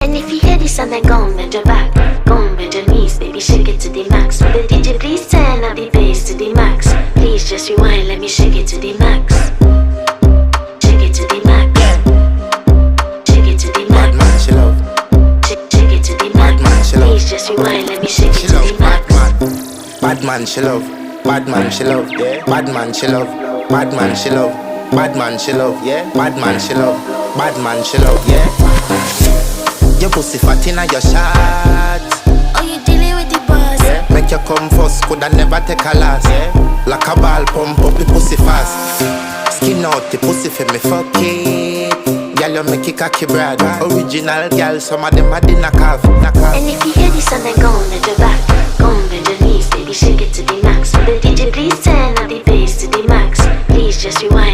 And if you hear this and then go and bend your back, go and bend your knees, baby, shake it to the max. Will the DJ please turn up the bass to the max? Please just rewind, let me shake it to the max. Shake it to the max. Shake it to the max. Bad man, she love. Shake it to the max. Bad man, she love. Please just rewind, let me shake it She to love the max. bad man, she love. Bad man, she love. Yeah. Bad man, she love. Bad man, she love. Bad man, she love. Yeah. Bad man, she love. Bad man, she love. Yeah. Your pussy fat inna your shot. Oh, you dealing with the boss? Yeah. Make you come first, coulda never take a last. Yeah. Like a ball pump up the pussy fast. Skin out the pussy for me fuck it. Girl, you make it cocky brad. Original girl, some of them a dinner calf. And if you hear this and then go and bend your back, go and bend your knees, baby, shake it to the max. Will the DJ please turn up the bass to the max? Please just rewind.